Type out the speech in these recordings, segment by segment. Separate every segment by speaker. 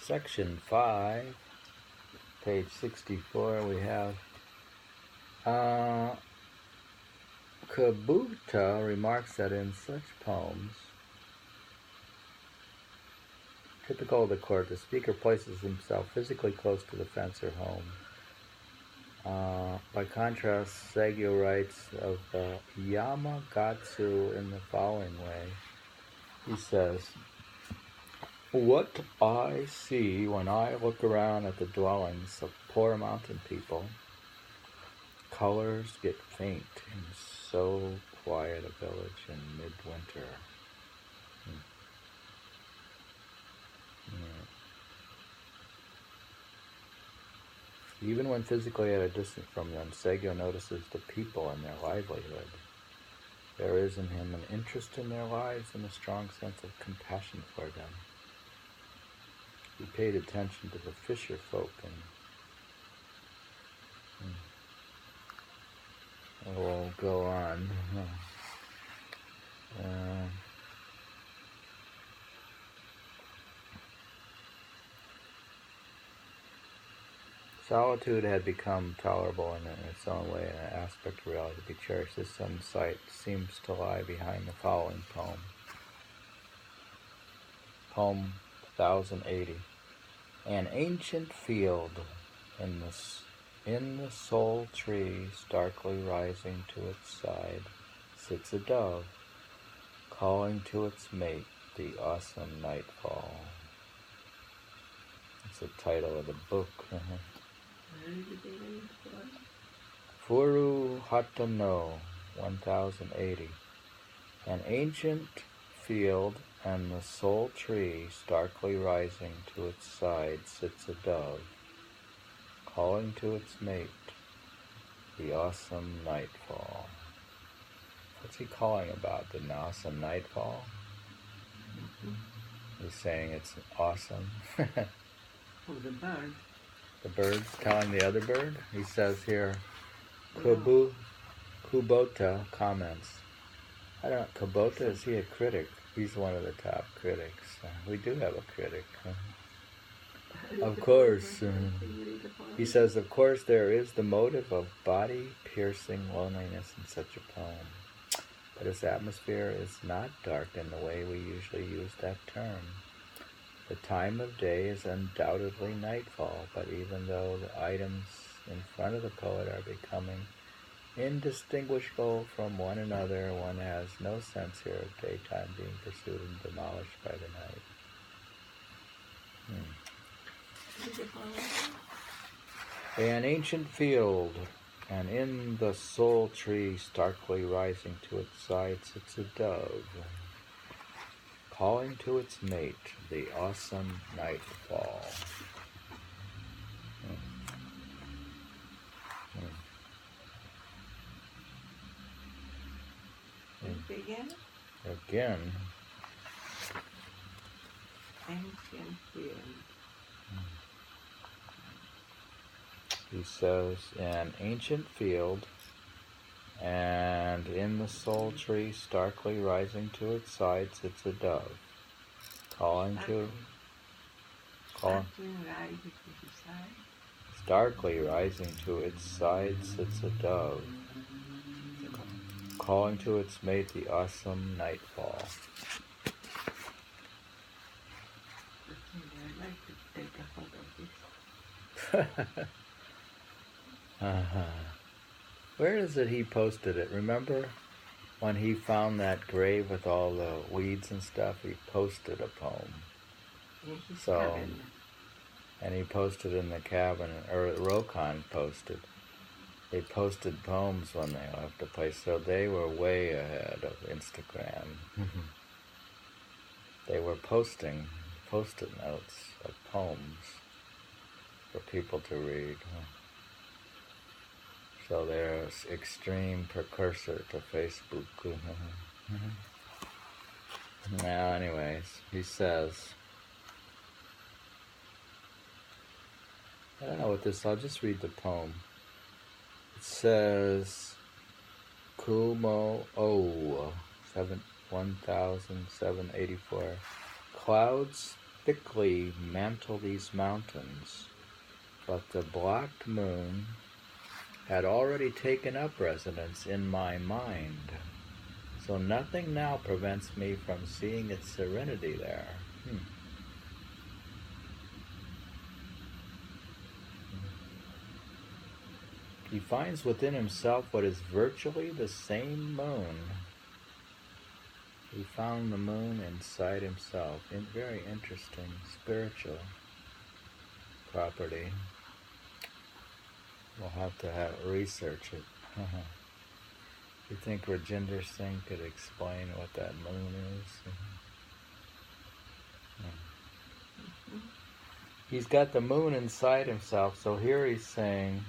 Speaker 1: Section 5, page 64, we have Kabuta remarks that in such poems, typical of the court, the speaker places himself physically close to the fence or home. By contrast, Saigyo writes of the Yamagatsu in the following way. He says, "What I see when I look around at the dwellings of poor mountain people, colors get faint in so quiet a village in midwinter." Even when physically at a distance from them, Saigyo notices the people and their livelihood. There is in him an interest in their lives and a strong sense of compassion for them. He paid attention to the fisher folk and we'll go on. Solitude had become tolerable in its own way, and an aspect of reality to be cherished. This insight seems to lie behind the following poem. Poem 1080. An ancient field, in the sole tree, starkly rising to its side, sits a dove, calling to its mate, the awesome nightfall. That's the title of the book. Furu Hata no 1080. An ancient field and the sole tree, starkly rising to its side, sits a dove, calling to its mate, the awesome nightfall. What's he calling about? The awesome nightfall? He's saying it's awesome.
Speaker 2: Oh, the bird.
Speaker 1: The bird's telling the other bird? He says here, Kubota comments. I don't know, Kubota, is he a critic? He's one of the top critics. We do have a critic. Of course. He says, of course, there is the motive of body-piercing loneliness in such a poem. But its atmosphere is not dark in the way we usually use that term. The time of day is undoubtedly nightfall, but even though the items in front of the poet are becoming indistinguishable from one another, one has no sense here of daytime being pursued and demolished by the night. An ancient field, and in the sole tree, starkly rising to its side, sits a dove, calling to its mate, the awesome nightfall. Again.
Speaker 2: Ancient field.
Speaker 1: He says, an ancient field, and in the sole tree, starkly rising to its side, sits a dove, starkly rising to its side sits a dove, calling to its mate, the awesome nightfall.
Speaker 2: I'd like to take a photo of this.
Speaker 1: Where is it he posted it? Remember when he found that grave with all the weeds and stuff? He posted a poem.
Speaker 2: In his cabin.
Speaker 1: And he posted in the cabin, or Rokon posted. They posted poems when they left the place, so they were way ahead of Instagram. They were posting post-it notes of poems for people to read. So they're an extreme precursor to Facebook. Now, anyways, he says, I don't know what this, I'll just read the poem. It says, Kumo O, 1784. Clouds thickly mantle these mountains, but the black moon had already taken up residence in my mind, so nothing now prevents me from seeing its serenity there. He finds within himself what is virtually the same moon. He found the moon inside himself. Very interesting spiritual property. We'll have to research it. You think Rajinder Singh could explain what that moon is? He's got the moon inside himself, so here he's saying,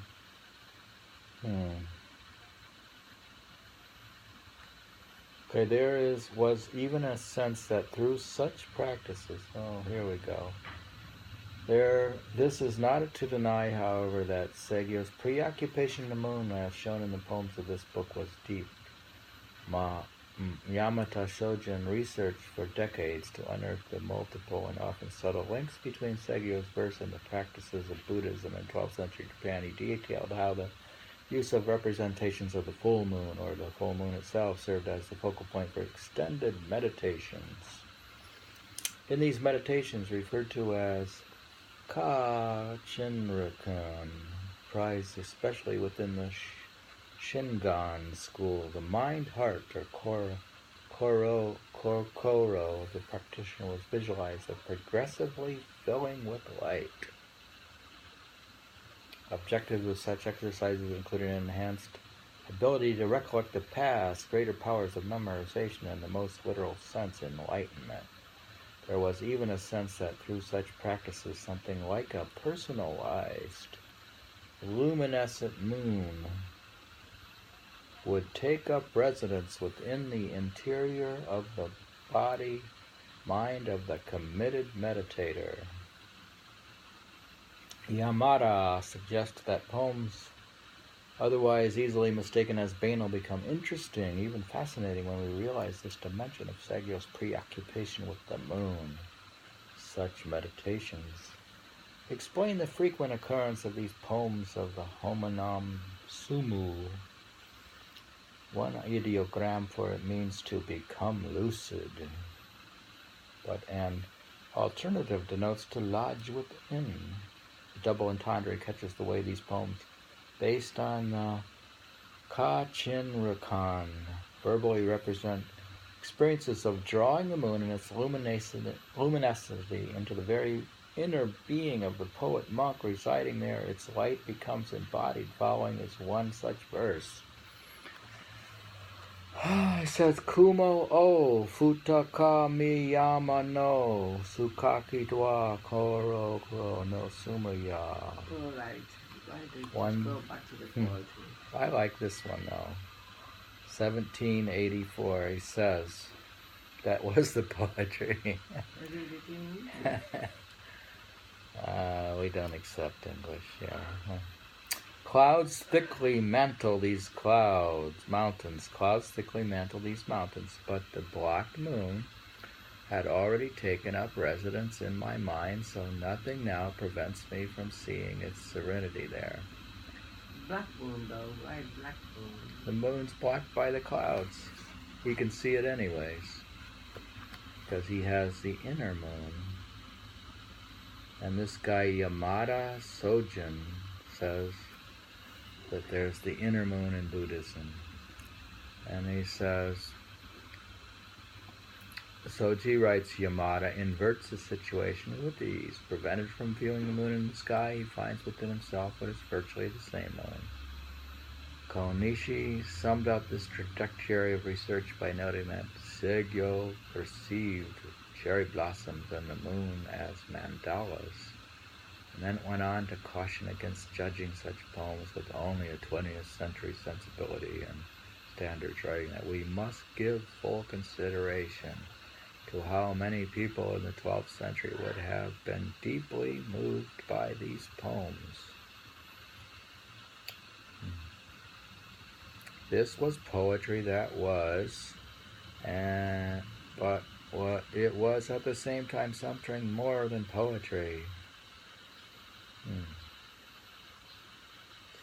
Speaker 1: okay, was even a sense that through such practices, here we go. This is not to deny, however, that Saigyo's preoccupation in the moon, as shown in the poems of this book, was deep. Yamata Shojin researched for decades to unearth the multiple and often subtle links between Saigyo's verse and the practices of Buddhism in 12th century Japan. He detailed how the use of representations of the full moon, or the full moon itself, served as the focal point for extended meditations. In these meditations, referred to as Ka-chinrakan, prized especially within the Shingon school, the mind-heart, or Koro of the practitioner was visualized as progressively filling with light. Objectives of such exercises included an enhanced ability to recollect the past, greater powers of memorization, and the most literal sense, enlightenment. There was even a sense that through such practices, something like a personalized, luminescent moon would take up residence within the interior of the body, mind of the committed meditator. Yamada suggests that poems otherwise easily mistaken as banal become interesting, even fascinating, when we realize this dimension of Saigyo's preoccupation with the moon. Such meditations explain the frequent occurrence of these poems of the homonam sumu. One ideogram for it means to become lucid, but an alternative denotes to lodge within. The double entendre catches the way these poems, based on the Ka-chinrakan, verbally represent experiences of drawing the moon and its luminosity into the very inner being of the poet monk residing there. Its light becomes embodied, following is one such verse. It says, Kumo o futaka miyama no sukaki dwa koro no sumaya.
Speaker 2: Alright. Why don't
Speaker 1: One.
Speaker 2: you go back to the poetry?
Speaker 1: I like this one though. 1784, he says. That was the poetry. We don't accept English, yeah. Clouds thickly mantle these mountains. Clouds thickly mantle these mountains, but the black moon had already taken up residence in my mind, so nothing now prevents me from seeing its serenity there.
Speaker 2: Black moon though, why black moon?
Speaker 1: The moon's blocked by the clouds. He can see it anyways, because he has the inner moon. And this guy Yamada Sojin says that there's the inner moon in Buddhism. And he says, Soji writes, Yamada inverts the situation with ease. Prevented from viewing the moon in the sky, he finds within himself what is virtually the same moon. Konishi summed up this trajectory of research by noting that Saigyo perceived cherry blossoms and the moon as mandalas, and then went on to caution against judging such poems with only a 20th century sensibility and standards, writing that we must give full consideration to how many people in the 12th century would have been deeply moved by these poems. This was poetry that was, but it was at the same time something more than poetry.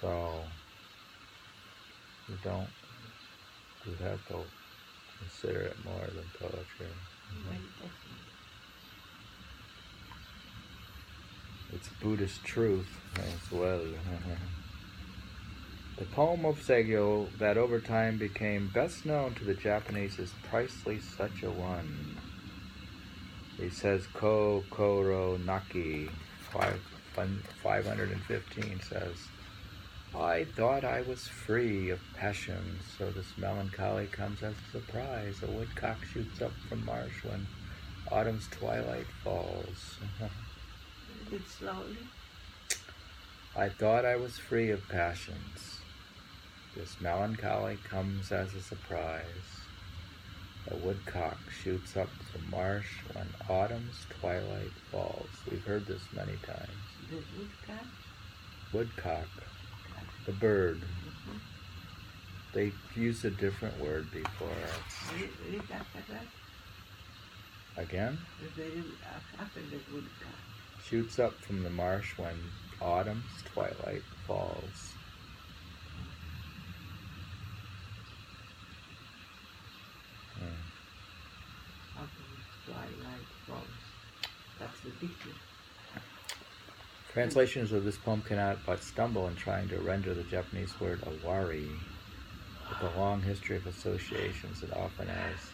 Speaker 1: So you have to consider it more than poetry. It's Buddhist truth as well. The poem of Saigyo that over time became best known to the Japanese is precisely such a one. He says, Ko Koro Naki, 515 says, I thought I was free of passion, so this melancholy comes as a surprise. A woodcock shoots up from marsh when autumn's twilight falls.
Speaker 2: It's slowly.
Speaker 1: I thought I was free of passions. This melancholy comes as a surprise. A woodcock shoots up from marsh when autumn's twilight falls. We've heard this many times.
Speaker 2: The woodcock?
Speaker 1: Woodcock. The bird. They used a different word before.
Speaker 2: Read after that.
Speaker 1: Again?
Speaker 2: After the woodcock.
Speaker 1: Shoots up from the marsh when autumn's twilight falls.
Speaker 2: Autumn's twilight falls. That's the picture.
Speaker 1: Translations of this poem cannot but stumble in trying to render the Japanese word awari. With a long history of associations, it often has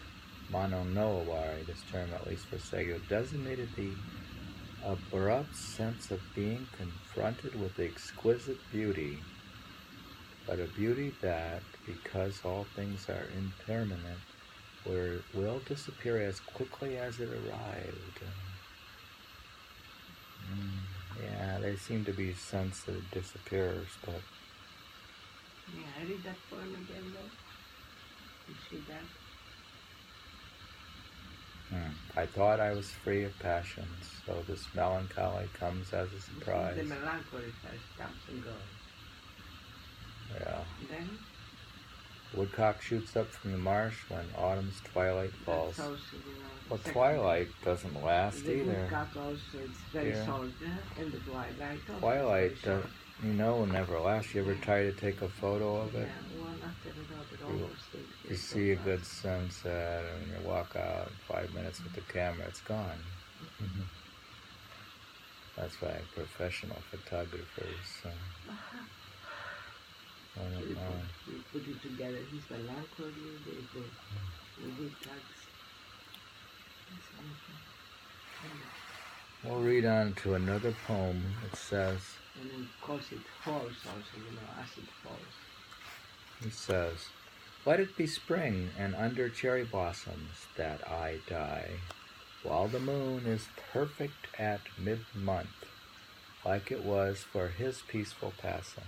Speaker 1: mano no awari. This term, at least for Saigyo, designated the abrupt sense of being confronted with exquisite beauty, but a beauty that, because all things are impermanent, will disappear as quickly as it arrived. Yeah, they seem to be sensitive disappearers, but...
Speaker 2: Yeah, I read that poem again though. You see that?
Speaker 1: I thought I was free of passions, so this melancholy comes as a surprise.
Speaker 2: The melancholy first comes and goes.
Speaker 1: Yeah.
Speaker 2: And then?
Speaker 1: Woodcock shoots up from the marsh when autumn's twilight falls.
Speaker 2: That's also,
Speaker 1: Well, twilight doesn't last
Speaker 2: the
Speaker 1: either.
Speaker 2: woodcock also, it's very short, and the twilight also.
Speaker 1: Twilight, will never last. You ever try to take a photo of it?
Speaker 2: Yeah, one after another,
Speaker 1: You see a good sunset, and you walk out 5 minutes with the camera, it's gone. That's why professional photographers.
Speaker 2: We put it together. He's melancholy, the woodcocks.
Speaker 1: We'll read on to another poem. It says,
Speaker 2: and then of course it falls also, as it falls.
Speaker 1: He says, let it be spring and under cherry blossoms that I die, while the moon is perfect at mid-month, like it was for his peaceful passing.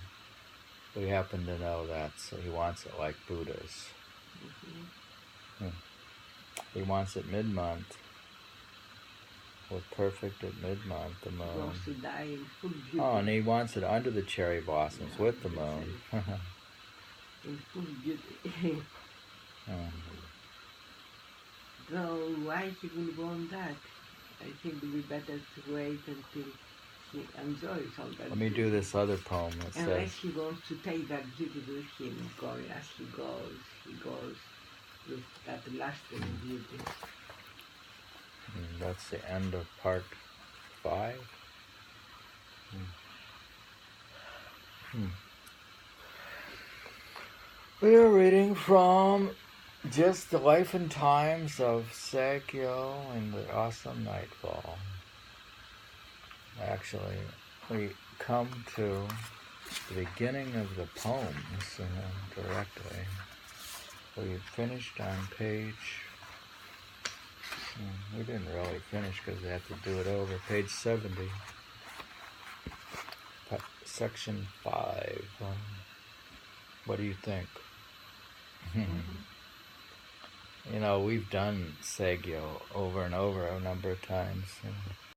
Speaker 1: We happen to know that, so he wants it like Buddha's. He wants it mid-month, with perfect at mid-month, the moon.
Speaker 2: He wants to die in full beauty.
Speaker 1: Oh, and he wants it under the cherry blossoms with the moon.
Speaker 2: In full beauty. So why he will want that? I think it would be better to wait until he enjoys all that.
Speaker 1: Let me do this other poem that says,
Speaker 2: unless he wants to take that beauty with him, going as he goes with that lasting beauty.
Speaker 1: That's the end of part 5. We are reading from just the life and times of Saigyo and the awesome Nightfall. Actually, we come to the beginning of the poems directly. We finished on page... we didn't really finish because we had to do it over. Page 70. Section 5. What do you think? We've done Saigyo over and over a number of times.